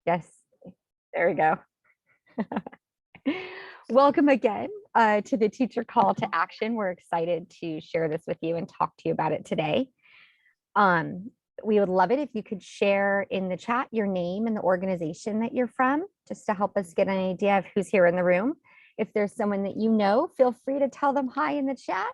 Yes, there we go. Welcome again to the Teacher Call to Action. We're excited to share this with you and talk to you about it today. We would love it if you could share in the chat your name and the organization that you're from, just to help us get an idea of who's here in the room. If there's someone that you know, feel free to tell them hi in the chat.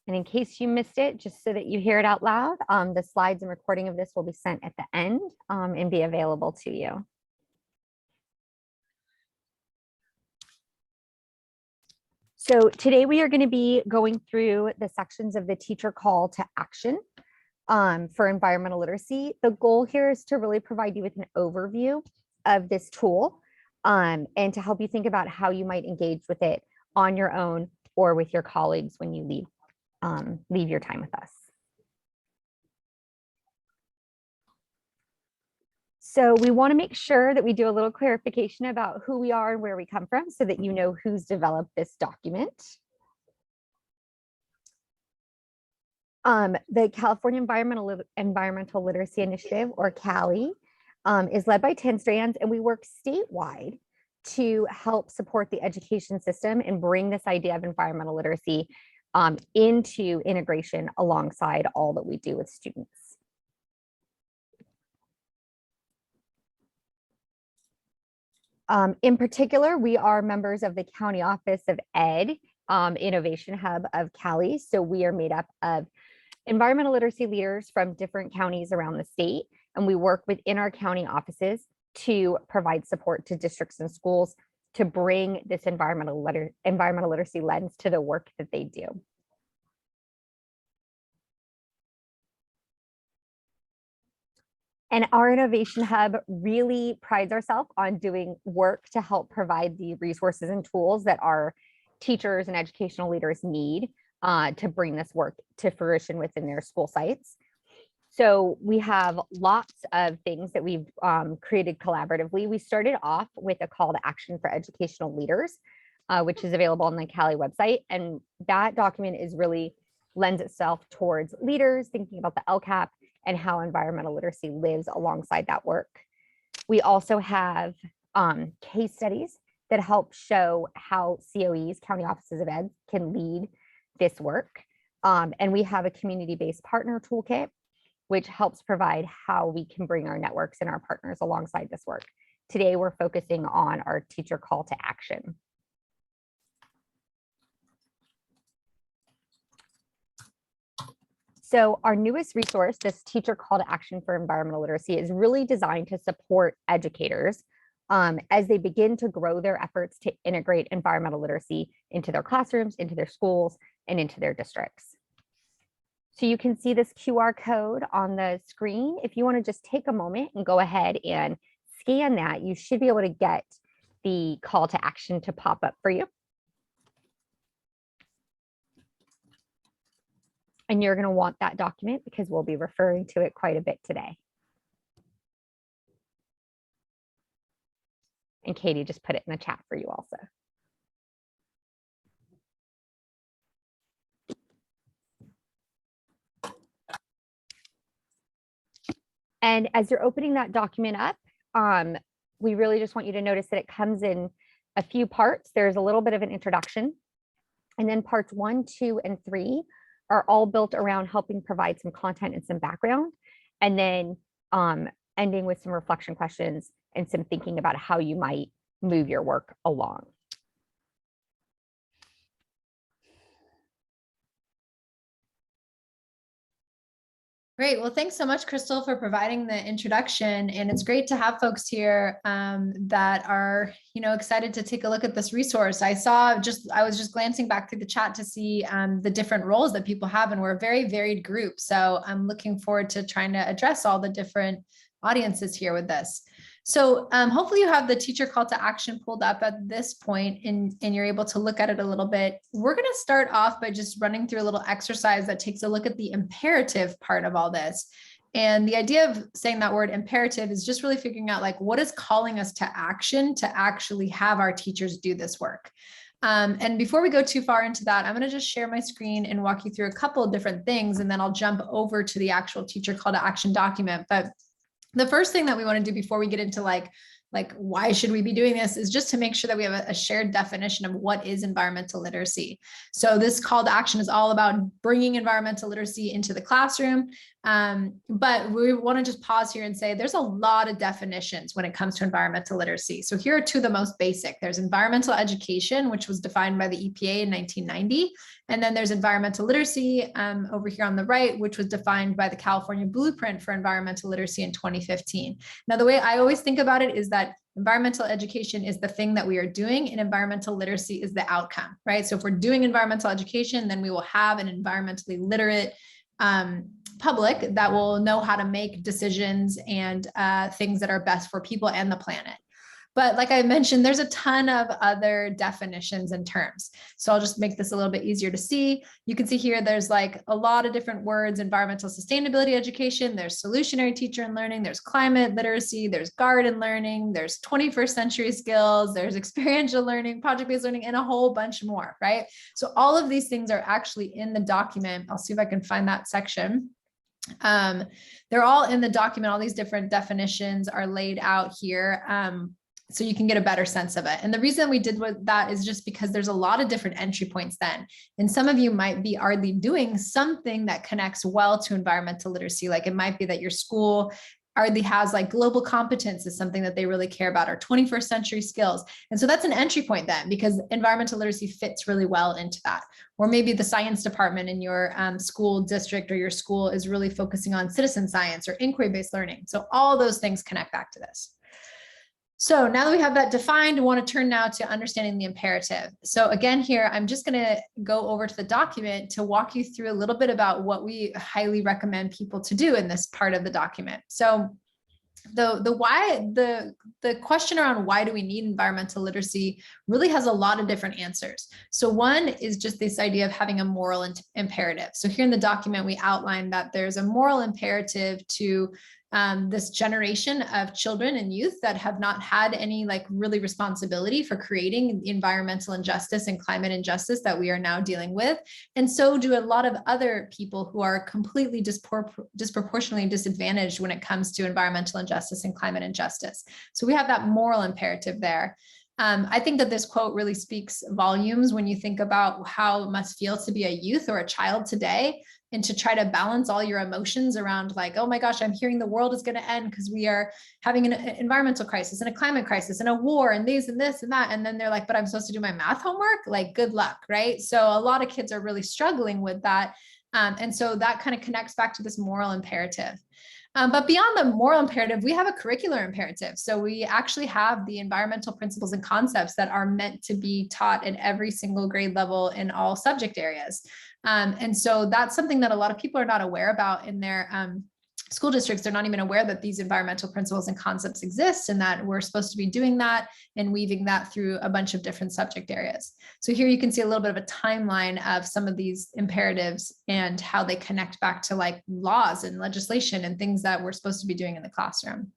And in case you missed it, just so that you hear it out loud, the slides and recording of this will be sent at the end and be available to you. So today we are going to be going through the sections of the Teacher Call to Action for environmental literacy. The goal here is to really provide you with an overview of this tool and to help you think about how you might engage with it on your own or with your colleagues when you leave your time with us. So we want to make sure that we do a little clarification about who we are and where we come from so that you know who's developed this document. The California Environmental Literacy Initiative, or CALI, is led by 10 strands, and we work statewide to help support the education system and bring this idea of environmental literacy into integration alongside all that we do with students. In particular, we are members of the County Office of Ed Innovation Hub of Cali. So we are made up of environmental literacy leaders from different counties around the state, and we work within our county offices to provide support to districts and schools to bring this environmental literacy lens to the work that they do. And our Innovation Hub really prides ourselves on doing work to help provide the resources and tools that our teachers and educational leaders need to bring this work to fruition within their school sites. So we have lots of things that we've created collaboratively. We started off with a call to action for educational leaders, which is available on the Cali website. And that document is really lends itself towards leaders thinking about the LCAP and how environmental literacy lives alongside that work. We also have case studies that help show how COEs, County Offices of Ed, can lead this work. And we have a community-based partner toolkit, which helps provide how we can bring our networks and our partners alongside this work. Today, we're focusing on our Teacher Call to Action. So our newest resource, this Teacher Call to Action for Environmental Literacy, is really designed to support educators as they begin to grow their efforts to integrate environmental literacy into their classrooms, into their schools, and into their districts. So you can see this QR code on the screen. If you want to just take a moment and go ahead and scan that, you should be able to get the call to action to pop up for you. And you're going to want that document because we'll be referring to it quite a bit today. And Katie just put it in the chat for you also. And as you're opening that document up, we really just want you to notice that it comes in a few parts. There's a little bit of an introduction. And then parts 1, 2, and 3 are all built around helping provide some content and some background, and then ending with some reflection questions and some thinking about how you might move your work along. Great. Well, thanks so much, Crystal, for providing the introduction. And it's great to have folks here that are, excited to take a look at this resource. I was just glancing back through the chat to see the different roles that people have, and we're a very varied group. So I'm looking forward to trying to address all the different audiences here with this. So hopefully you have the teacher call to action pulled up at this point and you're able to look at it a little bit. We're going to start off by just running through a little exercise that takes a look at the imperative part of all this. And the idea of saying that word imperative is just really figuring out like what is calling us to action to actually have our teachers do this work. And before we go too far into that, I'm going to just share my screen and walk you through a couple of different things, and then I'll jump over to the actual teacher call to action document. But the first thing that we want to do before we get into like why should we be doing this is just to make sure that we have a shared definition of what is environmental literacy. So this call to action is all about bringing environmental literacy into the classroom. But we want to just pause here and say there's a lot of definitions when it comes to environmental literacy. So here are two of the most basic. There's environmental education, which was defined by the EPA in 1990. And then there's environmental literacy over here on the right, which was defined by the California Blueprint for Environmental Literacy in 2015. Now, the way I always think about it is that environmental education is the thing that we are doing and environmental literacy is the outcome, right? So if we're doing environmental education, then we will have an environmentally literate public that will know how to make decisions and things that are best for people and the planet. But like I mentioned, there's a ton of other definitions and terms. So I'll just make this a little bit easier to see. You can see here, there's like a lot of different words: environmental sustainability education, there's solutionary teacher and learning, there's climate literacy, there's garden learning, there's 21st century skills, there's experiential learning, project-based learning, and a whole bunch more, right? So all of these things are actually in the document. I'll see if I can find that section. They're all in the document. All these different definitions are laid out here. So you can get a better sense of it. And the reason we did that is just because there's a lot of different entry points then. And some of you might be already doing something that connects well to environmental literacy. Like it might be that your school already has like global competence is something that they really care about, or 21st century skills. And so that's an entry point then, because environmental literacy fits really well into that. Or maybe the science department in your school district or your school is really focusing on citizen science or inquiry-based learning. So all those things connect back to this. So now that we have that defined, I want to turn now to understanding the imperative. So again, here, I'm just going to go over to the document to walk you through a little bit about what we highly recommend people to do in this part of the document. So the question around why do we need environmental literacy really has a lot of different answers. So one is just this idea of having a moral imperative. So here in the document, we outline that there's a moral imperative to this generation of children and youth that have not had any like really responsibility for creating the environmental injustice and climate injustice that we are now dealing with. And so do a lot of other people who are completely disproportionately disadvantaged when it comes to environmental injustice and climate injustice. So we have that moral imperative there. I think that this quote really speaks volumes when you think about how it must feel to be a youth or a child today, and to try to balance all your emotions around like, oh my gosh, I'm hearing the world is going to end because we are having an environmental crisis and a climate crisis and a war and these and this and that. And then they're like, but I'm supposed to do my math homework. Like, good luck, right? So a lot of kids are really struggling with that. And so that kind of connects back to this moral imperative. But beyond the moral imperative, we have a curricular imperative. So we actually have the environmental principles and concepts that are meant to be taught at every single grade level in all subject areas. And so that's something that a lot of people are not aware about in their school districts. They're not even aware that these environmental principles and concepts exist and that we're supposed to be doing that and weaving that through a bunch of different subject areas. So here you can see a little bit of a timeline of some of these imperatives and how they connect back to like laws and legislation and things that we're supposed to be doing in the classroom.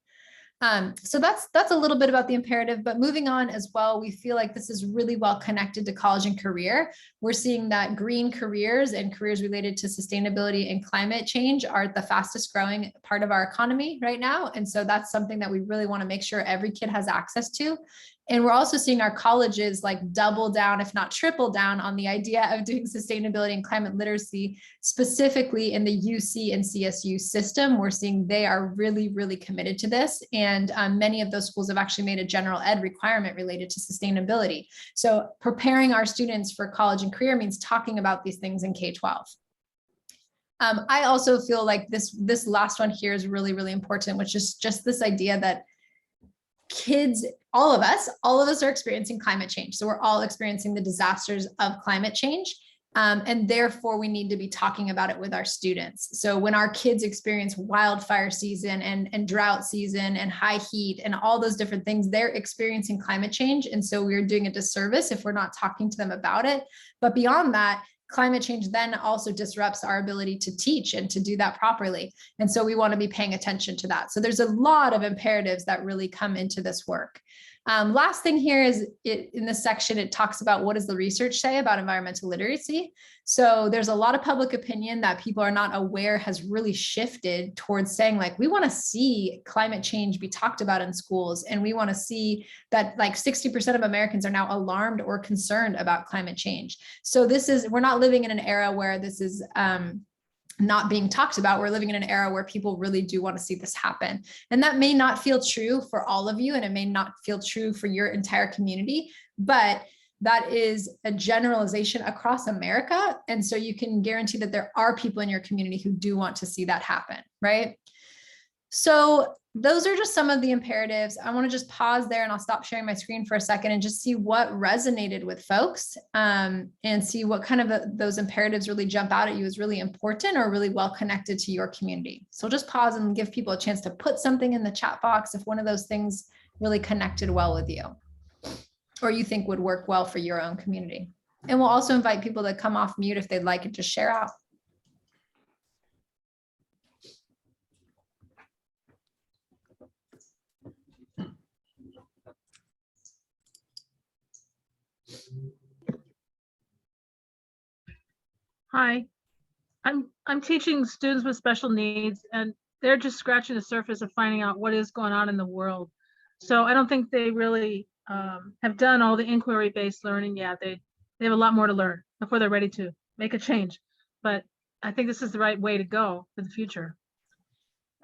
So that's a little bit about the imperative, but moving on as well, we feel like this is really well connected to college and career. We're seeing that green careers and careers related to sustainability and climate change are the fastest growing part of our economy right now. And so that's something that we really want to make sure every kid has access to. And we're also seeing our colleges like double down, if not triple down, on the idea of doing sustainability and climate literacy, specifically in the UC and CSU system. We're seeing they are really, really committed to this. And many of those schools have actually made a general ed requirement related to sustainability. So preparing our students for college and career means talking about these things in K-12. I also feel like this last one here is really, really important, which is just this idea that kids, all of us are experiencing climate change. So we're all experiencing the disasters of climate change. And therefore, we need to be talking about it with our students. So when our kids experience wildfire season and drought season and high heat and all those different things, they're experiencing climate change. And so we're doing a disservice if we're not talking to them about it. But beyond that, climate change then also disrupts our ability to teach and to do that properly. And so we want to be paying attention to that. So there's a lot of imperatives that really come into this work. Last thing here is in this section, it talks about what does the research say about environmental literacy. So there's a lot of public opinion that people are not aware has really shifted towards saying like, we want to see climate change be talked about in schools. And we want to see that like 60% of Americans are now alarmed or concerned about climate change. So we're not living in an era where this is, not being talked about. We're living in an era where people really do want to see this happen. And that may not feel true for all of you, and it may not feel true for your entire community, but that is a generalization across America. And so you can guarantee that there are people in your community who do want to see that happen, right? So those are just some of the imperatives. I want to just pause there and I'll stop sharing my screen for a second and just see what resonated with folks, and see what kind of those imperatives really jump out at you as really important or really well connected to your community. So just pause and give people a chance to put something in the chat box if one of those things really connected well with you or you think would work well for your own community. And we'll also invite people to come off mute if they'd like and just share out. Hi, I'm teaching students with special needs, and they're just scratching the surface of finding out what is going on in the world. So I don't think they really have done all the inquiry-based learning yet. They have a lot more to learn before they're ready to make a change. But I think this is the right way to go for the future.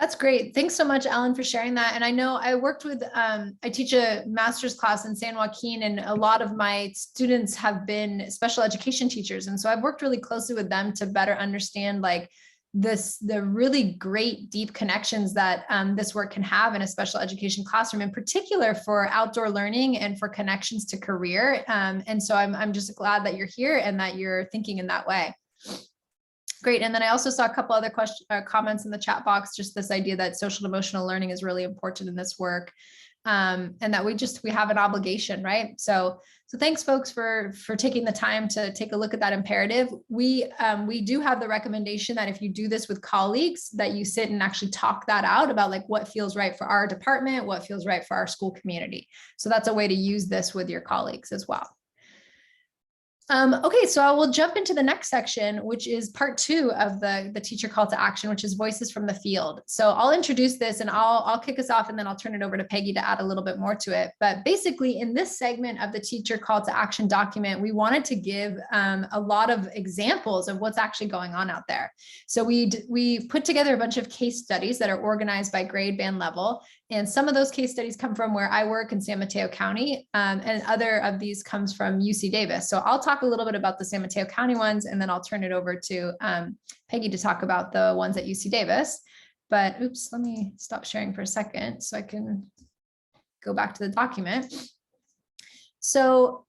That's great. Thanks so much, Ellen, for sharing that. And I know I worked with, I teach a master's class in San Joaquin, and a lot of my students have been special education teachers. And so I've worked really closely with them to better understand like the really great deep connections that this work can have in a special education classroom, in particular for outdoor learning and for connections to career. And so I'm just glad that you're here and that you're thinking in that way. Great. And then I also saw a couple other comments in the chat box, just this idea that social and emotional learning is really important in this work. And that we have an obligation, right? So thanks folks for taking the time to take a look at that imperative. We do have the recommendation that if you do this with colleagues, that you sit and actually talk that out about like what feels right for our department, what feels right for our school community. So that's a way to use this with your colleagues as well. Okay, so I will jump into the next section, which is part 2 of the teacher call to action, which is voices from the field. So I'll introduce this and I'll kick us off, and then I'll turn it over to Peggy to add a little bit more to it. But basically in this segment of the teacher call to action document, we wanted to give a lot of examples of what's actually going on out there. So we put together a bunch of case studies that are organized by grade band level. And some of those case studies come from where I work in San Mateo County, and other of these comes from UC Davis. So I'll talk a little bit about the San Mateo County ones, and then I'll turn it over to Peggy to talk about the ones at UC Davis. But oops, let me stop sharing for a second so I can go back to the document. So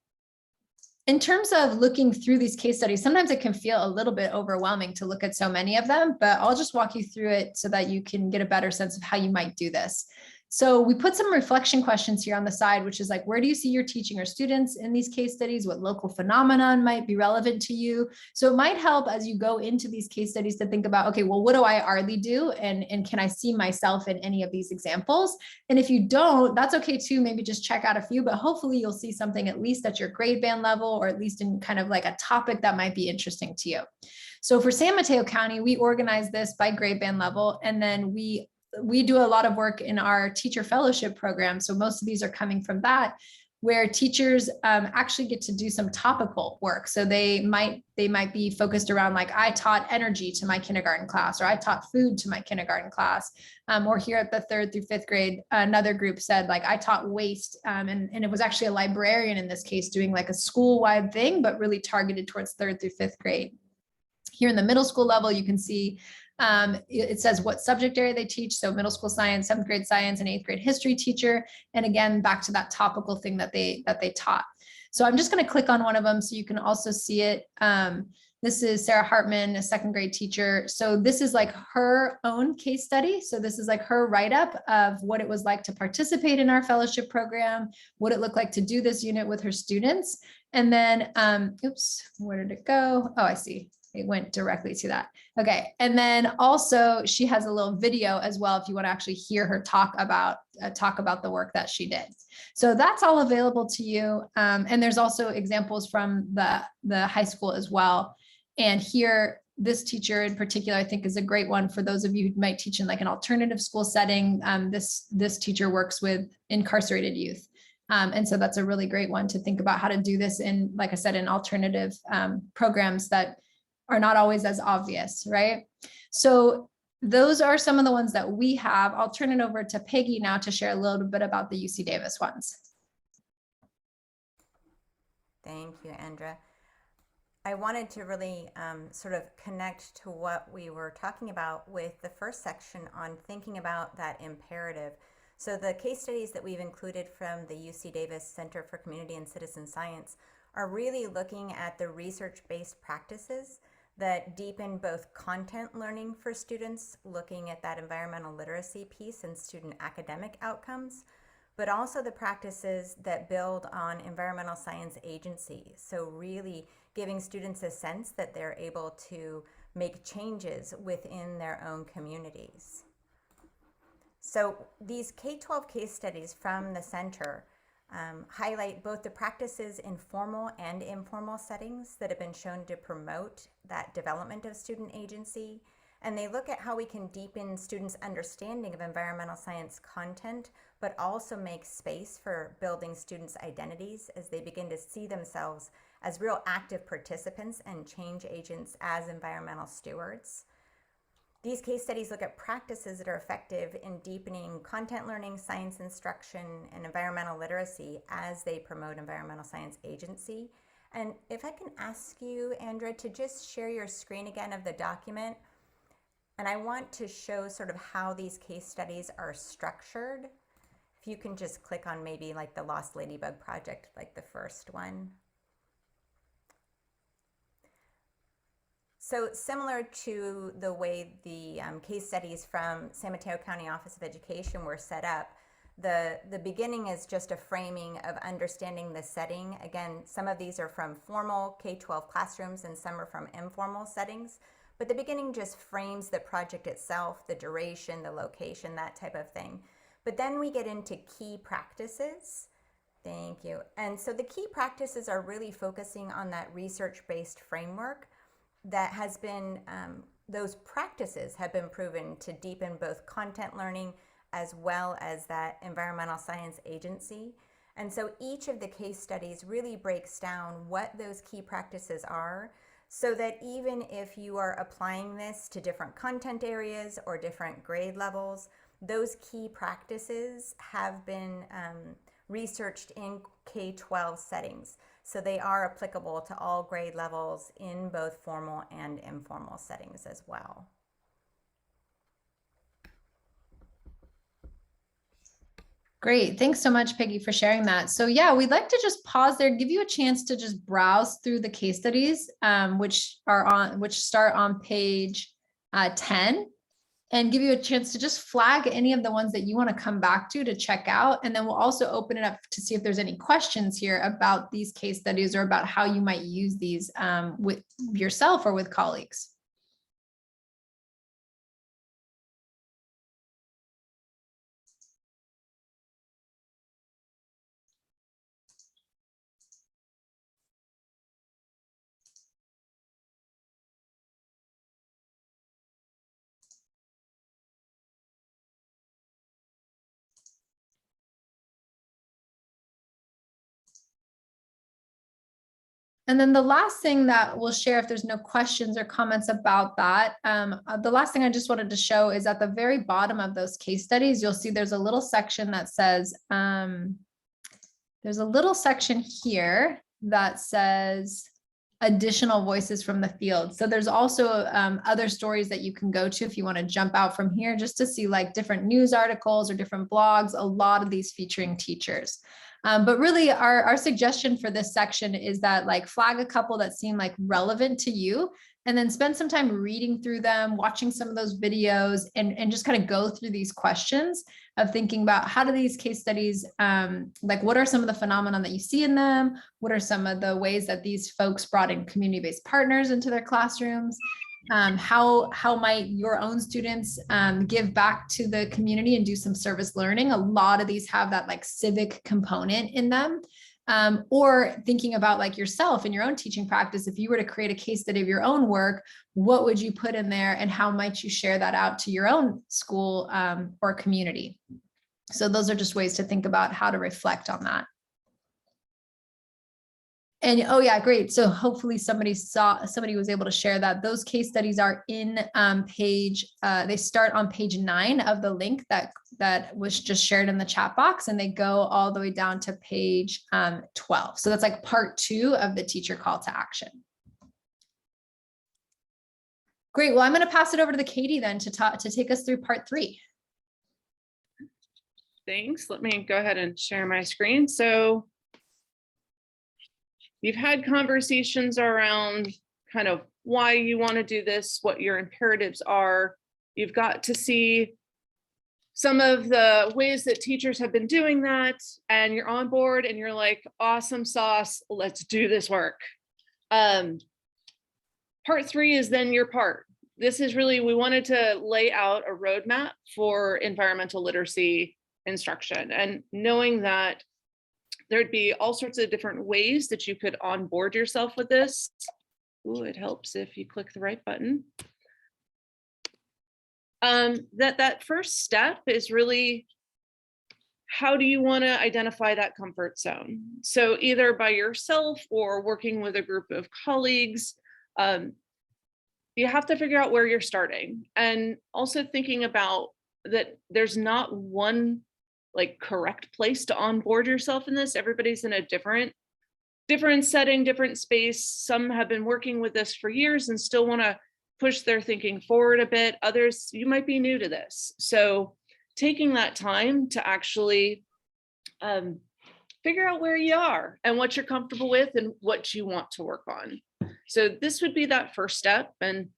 in terms of looking through these case studies, sometimes it can feel a little bit overwhelming to look at so many of them, but I'll just walk you through it so that you can get a better sense of how you might do this. So we put some reflection questions here on the side, which is like, where do you see your teaching or students in these case studies? What local phenomenon might be relevant to you? So it might help as you go into these case studies to think about, okay, well, what do I already do? And can I see myself in any of these examples? And if you don't, that's okay too. Maybe just check out a few, but hopefully you'll see something at least at your grade band level, or at least in kind of like a topic that might be interesting to you. So for San Mateo County, we organize this by grade band level, and then we do a lot of work in our teacher fellowship program. So most of these are coming from that, where teachers actually get to do some topical work. So they might be focused around like, I taught energy to my kindergarten class, or I taught food to my kindergarten class. Or here at the 3rd through 5th grade, another group said like, I taught waste. And it was actually a librarian in this case doing like a school-wide thing, but really targeted towards 3rd through 5th grade. Here in the middle school level, you can see it says what subject area they teach. So middle school science, 7th grade science, and 8th grade history teacher. And again, back to that topical thing that they taught. So I'm just going to click on one of them so you can also see it. This is Sarah Hartman, a second grade teacher. So this is like her own case study. So this is like her write-up of what it was like to participate in our fellowship program, what it looked like to do this unit with her students. And then, oops, where did it go? Oh, I see. It went directly to that. Okay. And then also she has a little video as well, if you want to actually hear her talk about the work that she did. So that's all available to you. And there's also examples from the high school as well. And here, this teacher in particular, I think is a great one for those of you who might teach in like an alternative school setting. This teacher works with incarcerated youth. And so that's a really great one to think about how to do this in, like I said, in alternative programs that are not always as obvious, right? So those are some of the ones that we have. I'll turn it over to Peggy now to share a little bit about the UC Davis ones. Thank you, Andra. I wanted to really sort of connect to what we were talking about with the first section on thinking about that imperative. So the case studies that we've included from the UC Davis Center for Community and Citizen Science are really looking at the research-based practices that deepen both content learning for students, looking at that environmental literacy piece and student academic outcomes, but also the practices that build on environmental science agency. So really giving students a sense that they're able to make changes within their own communities. So these K-12 case studies from the center highlight both the practices in formal and informal settings that have been shown to promote that development of student agency. And they look at how we can deepen students' understanding of environmental science content, but also make space for building students' identities as they begin to see themselves as real active participants and change agents as environmental stewards. These case studies look at practices that are effective in deepening content learning, science instruction, and environmental literacy as they promote environmental science agency. And if I can ask you, Andra, to just share your screen again of the document. And I want to show sort of how these case studies are structured. If you can just click on maybe like the Lost Ladybug Project, like the first one. So similar to the way the case studies from San Mateo County Office of Education were set up, the beginning is just a framing of understanding the setting. Again, some of these are from formal K-12 classrooms and some are from informal settings, but the beginning just frames the project itself, the duration, the location, that type of thing. But then we get into key practices. Thank you. And so the key practices are really focusing on that research-based framework that has been, those practices have been proven to deepen both content learning as well as that environmental science agency. And so each of the case studies really breaks down what those key practices are, so that even if you are applying this to different content areas or different grade levels, those key practices have been researched in K-12 settings. So they are applicable to all grade levels in both formal and informal settings as well. Great. Thanks so much, Peggy, for sharing that. So yeah, we'd like to just pause there, give you a chance to just browse through the case studies, which start on page 10, and give you a chance to just flag any of the ones that you want to come back to check out. And then we'll also open it up to see if there's any questions here about these case studies or about how you might use these with yourself or with colleagues. And then the last thing that we'll share, if there's no questions or comments about that, the last thing I just wanted to show is at the very bottom of those case studies, you'll see there's a little section that says, there's a little section here that says additional voices from the field. So there's also other stories that you can go to if you want to jump out from here just to see like different news articles or different blogs, a lot of these featuring teachers. But really our suggestion for this section is that like flag a couple that seem like relevant to you, and then spend some time reading through them, watching some of those videos, and just kind of go through these questions of thinking about how do these case studies, like what are some of the phenomena that you see in them? What are some of the ways that these folks brought in community-based partners into their classrooms? How might your own students give back to the community and do some service learning? A lot of these have that like civic component in them. Or thinking about like yourself in your own teaching practice, if you were to create a case study of your own work, what would you put in there and how might you share that out to your own school or community? So those are just ways to think about how to reflect on that. And oh yeah, great. So hopefully somebody was able to share that. Those case studies are in they start on page 9 of the link that was just shared in the chat box, and they go all the way down to page 12. So that's like part 2 of the teacher call to action. Great. Well, I'm going to pass it over to Katie then to take us through part 3. Thanks. Let me go ahead and share my screen. So you've had conversations around kind of why you want to do this, what your imperatives are. You've got to see some of the ways that teachers have been doing that, and you're on board and you're like, awesome sauce, let's do this work. Part 3 is then your part. This is really, we wanted to lay out a roadmap for environmental literacy instruction, and knowing that there'd be all sorts of different ways that you could onboard yourself with this. Ooh, it helps if you click the right button. That first step is really, how do you want to identify that comfort zone? So either by yourself or working with a group of colleagues, you have to figure out where you're starting, and also thinking about that there's not one like correct place to onboard yourself in this. Everybody's in a different setting, different space. Some have been working with this for years and still want to push their thinking forward a bit. Others, you might be new to this. So taking that time to actually figure out where you are and what you're comfortable with and what you want to work on. So this would be that first step. And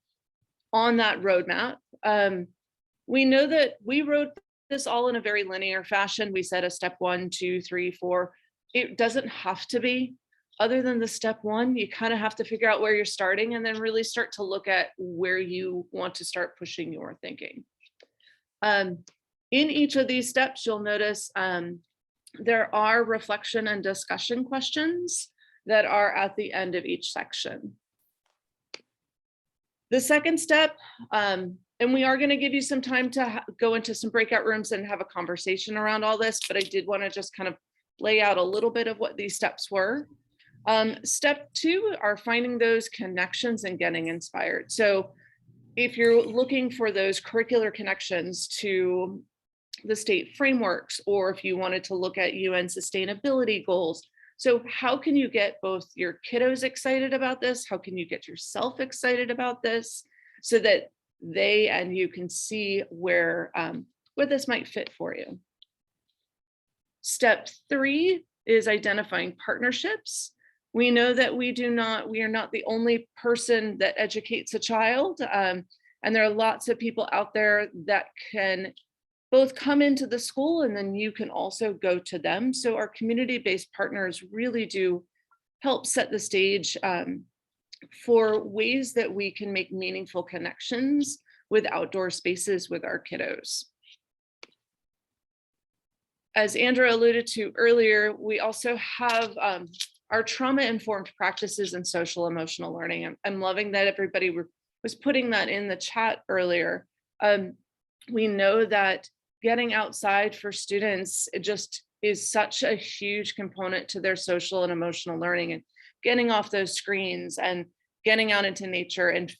on that roadmap, we know that we wrote this all in a very linear fashion. We said a step 1, 2, 3, 4. It doesn't have to be. Other than the step 1, you kind of have to figure out where you're starting and then really start to look at where you want to start pushing your thinking. In each of these steps, you'll notice there are reflection and discussion questions that are at the end of each section. The second step, and we are going to give you some time to go into some breakout rooms and have a conversation around all this, but I did want to just kind of lay out a little bit of what these steps were. Step 2 are finding those connections and getting inspired. So if you're looking for those curricular connections to the state frameworks, or if you wanted to look at UN sustainability goals, so how can you get both your kiddos excited about this? How can you get yourself excited about this so that they and you can see where this might fit for you? Step 3 is identifying partnerships. We know that we are not the only person that educates a child, and there are lots of people out there that can both come into the school and then you can also go to them. So our community-based partners really do help set the stage for ways that we can make meaningful connections with outdoor spaces with our kiddos. As Andrea alluded to earlier, we also have our trauma-informed practices and social emotional learning. I'm loving that everybody was putting that in the chat earlier. We know that getting outside for students, it just is such a huge component to their social and emotional learning, and getting off those screens and getting out into nature and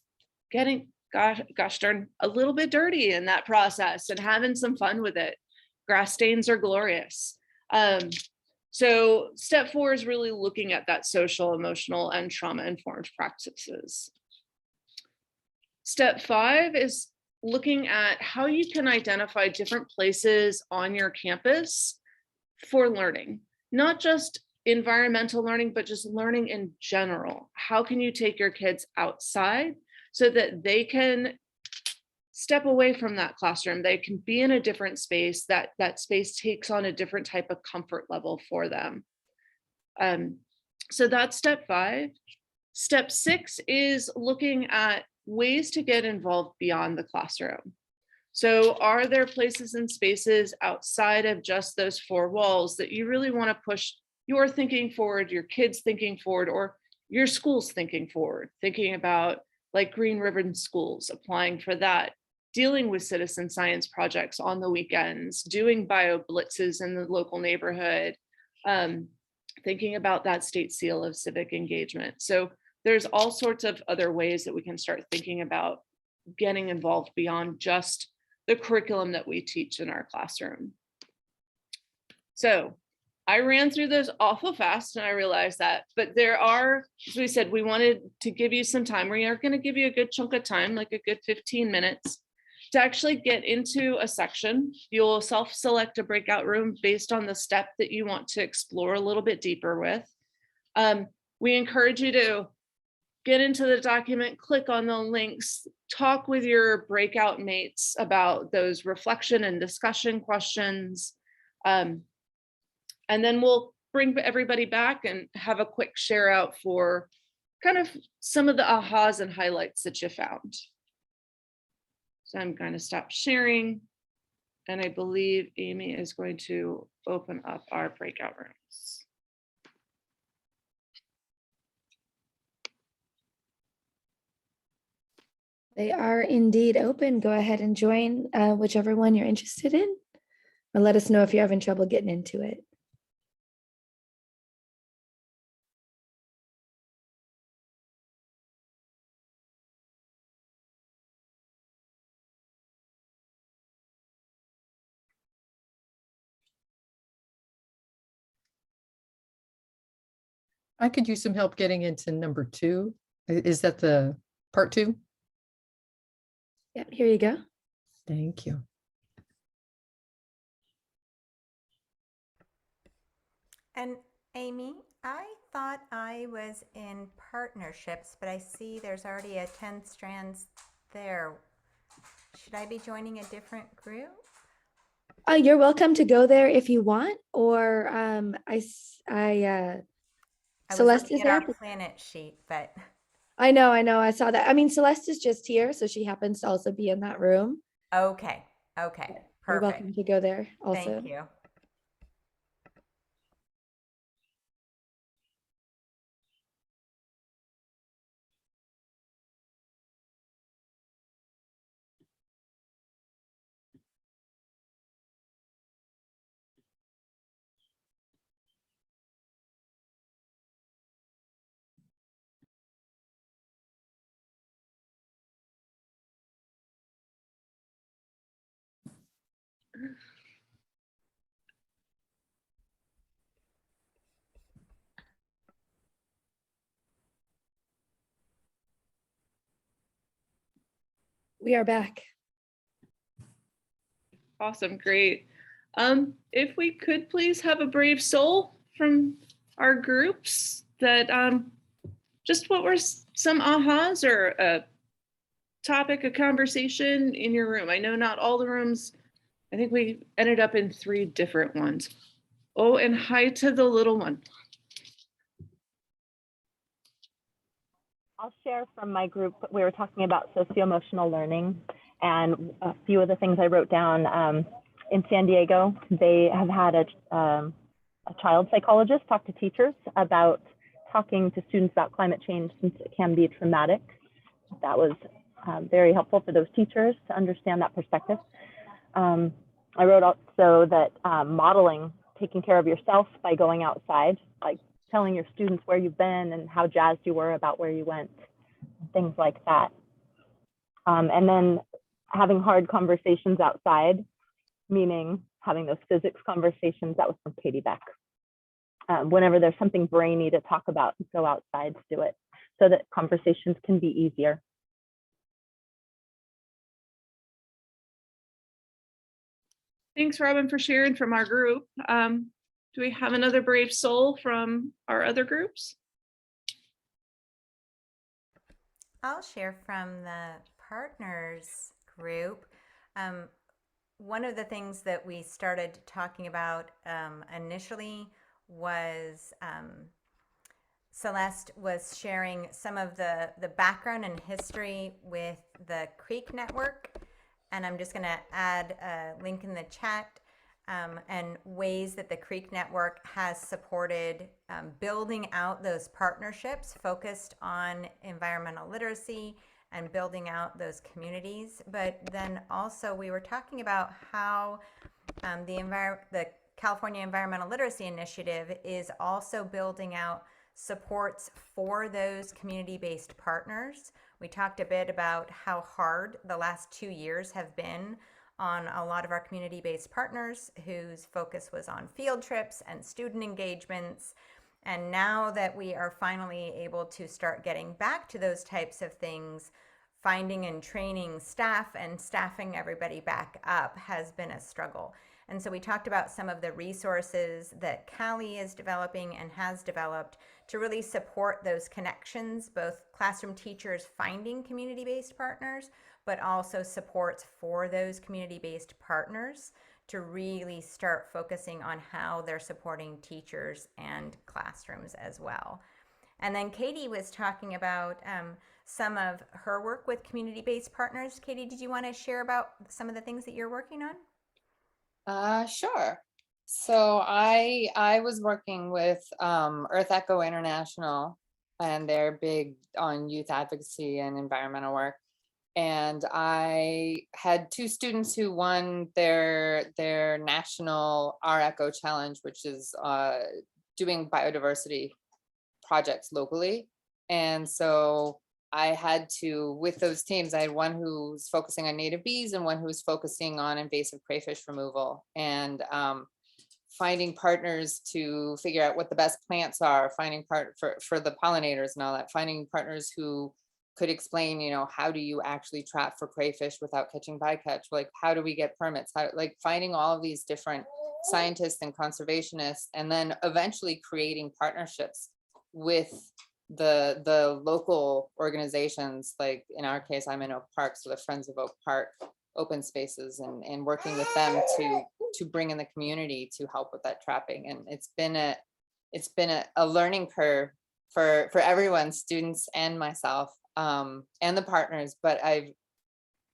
getting, gosh darn, a little bit dirty in that process and having some fun with it. Grass stains are glorious. So step 4 is really looking at that social, emotional, and trauma-informed practices. Step 5 is looking at how you can identify different places on your campus for learning. not just environmental learning, but just learning in general. How can you take your kids outside so that they can step away from that classroom? They can be in a different space, that space takes on a different type of comfort level for them. So that's step 5. Step 6 is looking at ways to get involved beyond the classroom. So are there places and spaces outside of just those 4 walls that you really want to push your thinking forward, your kids thinking forward, or your school's thinking forward, thinking about like Green Ribbon Schools, applying for that, dealing with citizen science projects on the weekends, doing bio blitzes in the local neighborhood, thinking about that state seal of civic engagement. So there's all sorts of other ways that we can start thinking about getting involved beyond just the curriculum that we teach in our classroom. So I ran through those awful fast and I realized that, but there are, as we said, we wanted to give you some time. We are going to give you a good chunk of time, like a good 15 minutes to actually get into a section. You'll self-select a breakout room based on the step that you want to explore a little bit deeper with. We encourage you to get into the document, click on the links, talk with your breakout mates about those reflection and discussion questions. And then we'll bring everybody back and have a quick share out for kind of some of the ahas and highlights that you found. So I'm going to stop sharing. And I believe Amy is going to open up our breakout rooms. They are indeed open. Go ahead and join whichever one you're interested in, or let us know if you're having trouble getting into it. I could use some help getting into number 2. Is that the part 2? Yeah, here you go. Thank you. And Amy, I thought I was in partnerships, but I see there's already a 10 strands there. Should I be joining a different group? You're welcome to go there if you want, or I was Celeste looking is at our there. planet sheet, but I know, I saw that. I mean, Celeste is just here, so she happens to also be in that room. okay, You're perfect. welcome to go there also. Thank you. We are back. Awesome, great. If we could please have a brave soul from our groups that just what were some ahas or a topic of conversation in your room? I know not all the rooms, I think we ended up in 3 different ones. Oh, and hi to the little one. I'll share from my group. We were talking about socio-emotional learning, and a few of the things I wrote down in San Diego, they have had a child psychologist talk to teachers about talking to students about climate change, since it can be traumatic. That was very helpful for those teachers to understand that perspective. I wrote also that modeling taking care of yourself by going outside, like telling your students where you've been and how jazzed you were about where you went, things like that. And then having hard conversations outside, meaning having those physics conversations. That was from Katie Beck. Whenever there's something brainy to talk about, go outside to do it so that conversations can be easier. Thanks, Robin, for sharing from our group. Do we have another brave soul from our other groups? I'll share from the partners group. One of the things that we started talking about initially was Celeste was sharing some of the background and history with the Creek Network. And I'm just going to add a link in the chat and ways that the Creek Network has supported building out those partnerships focused on environmental literacy and building out those communities. But then also we were talking about how the California Environmental Literacy Initiative is also building out supports for those community-based partners. We talked a bit about how hard the last 2 years have been on a lot of our community-based partners whose focus was on field trips and student engagements. And now that we are finally able to start getting back to those types of things, finding and training staff and staffing everybody back up has been a struggle. And so we talked about some of the resources that Callie is developing and has developed to really support those connections, both classroom teachers finding community-based partners, but also supports for those community-based partners to really start focusing on how they're supporting teachers and classrooms as well. And then Katie was talking about some of her work with community-based partners. Katie, did you want to share about some of the things that you're working on? Sure. So I was working with Earth Echo International, and they're big on youth advocacy and environmental work. And I had 2 students who won their national Our Echo Challenge, which is doing biodiversity projects locally. And so I had to, with those teams, I had one who's focusing on native bees and one who's focusing on invasive crayfish removal, and finding partners to figure out what the best plants are, finding for the pollinators and all that, finding partners who could explain, you know, how do you actually trap for crayfish without catching bycatch? Like, how do we get permits? How, like, finding all of these different scientists and conservationists, and then eventually creating partnerships with the local organizations. Like in our case, I'm in Oak Park, so the Friends of Oak Park open spaces, and working with them to bring in the community to help with that trapping. And it's been a learning curve for everyone, students and myself, and the partners. But I've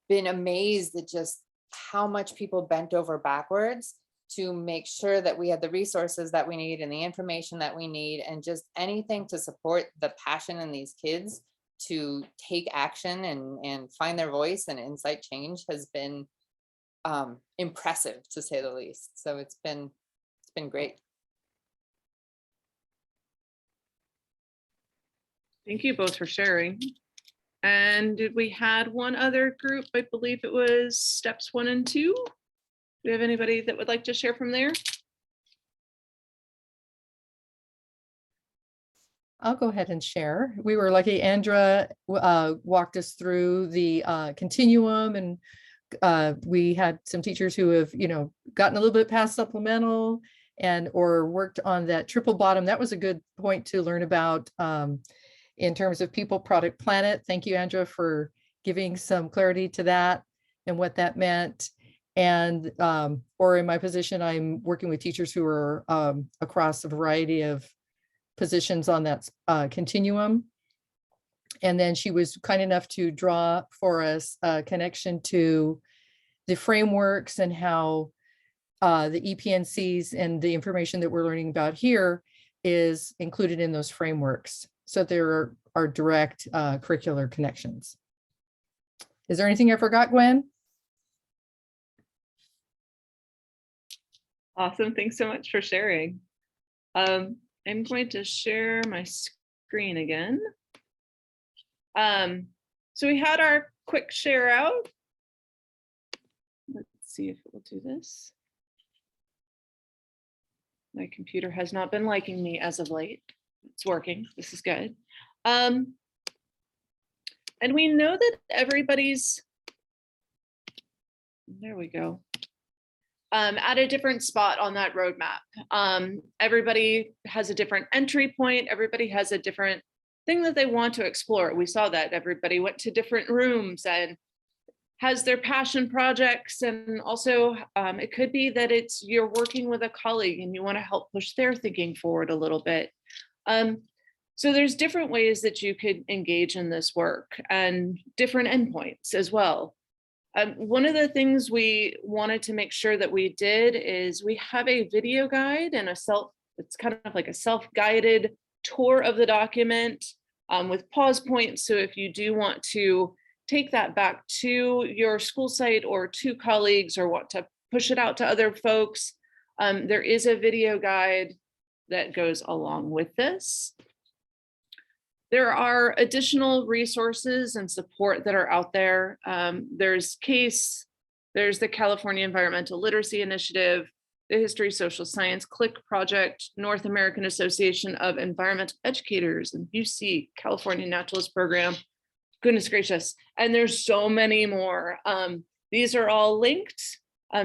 been amazed at just how much people bent over backwards to make sure that we had the resources that we need and the information that we need, and just anything to support the passion in these kids to take action and find their voice and incite change has been impressive, to say the least. So it's been great. Thank you both for sharing. And did we had one other group? I believe it was steps 1 and 2. Do we have anybody that would like to share from there? I'll go ahead and share. We were lucky. Andra walked us through the continuum, and we had some teachers who have, you know, gotten a little bit past supplemental and or worked on that triple bottom. That was a good point to learn about in terms of people, product, planet. Thank you, Andra, for giving some clarity to that and what that meant. And or in my position, I'm working with teachers who are across a variety of positions on that continuum. And then she was kind enough to draw for us a connection to the frameworks and how the EPNCs and the information that we're learning about here is included in those frameworks. So there are direct curricular connections. Is there anything I forgot, Gwen? Awesome. Thanks so much for sharing. I'm going to share my screen again. So we had our quick share out. Let's see if it will do this. My computer has not been liking me as of late. It's working. This is good. And we know that everybody's, there we go. at a different spot on that roadmap. Everybody has a different entry point. Everybody has a different thing that they want to explore. We saw that everybody went to different rooms and has their passion projects. And also it could be that it's you're working with a colleague and you want to help push their thinking forward a little bit. So there's different ways that you could engage in this work and different endpoints as well. One of the things we wanted to make sure that we did is we have a video guide and it's kind of like a self-guided tour of the document with pause points. So if you do want to take that back to your school site or to colleagues or want to push it out to other folks, there is a video guide that goes along with this. There are additional resources and support that are out there. There's CASE, there's the California Environmental Literacy Initiative, the History Social Science CLIC Project, North American Association of Environmental Educators, and UC California Naturalist Program. Goodness gracious. And there's so many more. These are all linked.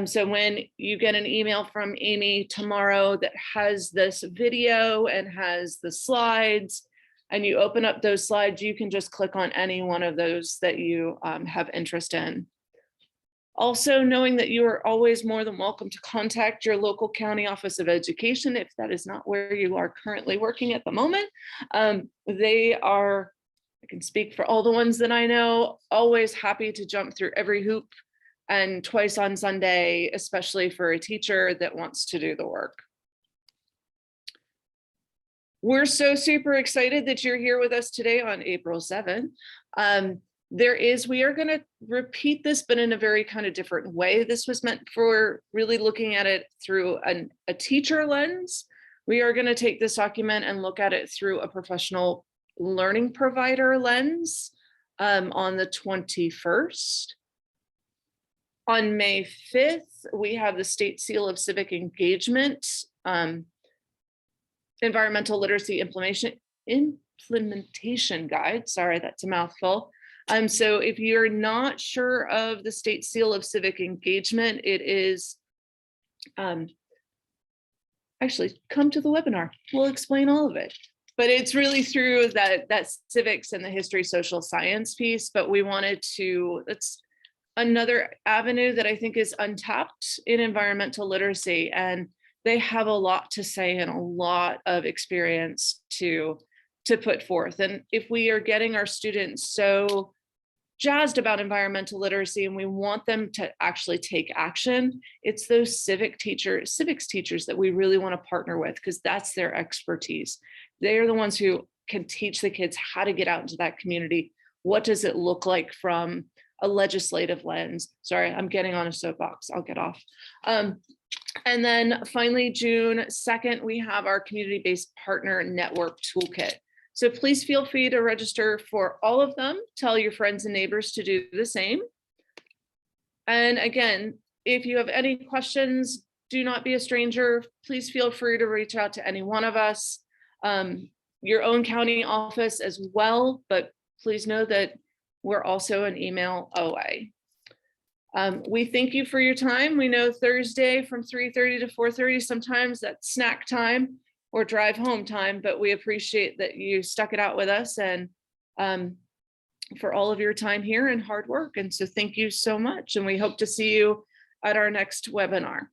So when you get an email from Amy tomorrow that has this video and has the slides, and you open up those slides, you can just click on any one of those that you have interest in. Also, knowing that you are always more than welcome to contact your local county office of education if that is not where you are currently working at the moment. They are, I can speak for all the ones that I know, always happy to jump through every hoop and twice on Sunday, especially for a teacher that wants to do the work. We're so super excited that you're here with us today on April 7th. We are going to repeat this, but in a very kind of different way. This was meant for really looking at it through a teacher lens. We are going to take this document and look at it through a professional learning provider lens on the 21st. On May 5th, we have the State Seal of Civic Engagement, Environmental Literacy Implementation Guide. Sorry, that's a mouthful. So if you're not sure of the State Seal of Civic Engagement, it is, actually come to the webinar. We'll explain all of it. But it's really through that civics and the history social science piece. But we wanted to, that's another avenue that I think is untapped in environmental literacy. And they have a lot to say and a lot of experience to put forth. And if we are getting our students so jazzed about environmental literacy and we want them to actually take action, it's those civics teachers that we really want to partner with, because that's their expertise. They are the ones who can teach the kids how to get out into that community. What does it look like from a legislative lens? Sorry, I'm getting on a soapbox. I'll get off. And then finally, June 2nd, we have our community-based partner network toolkit. So please feel free to register for all of them. Tell your friends and neighbors to do the same. And again, if you have any questions, do not be a stranger. Please feel free to reach out to any one of us, your own county office as well, but please know that we're also an email away. We thank you for your time. We know Thursday from 3:30 to 4:30, sometimes that's snack time or drive home time, but we appreciate that you stuck it out with us and for all of your time here and hard work. And so thank you so much. And we hope to see you at our next webinar.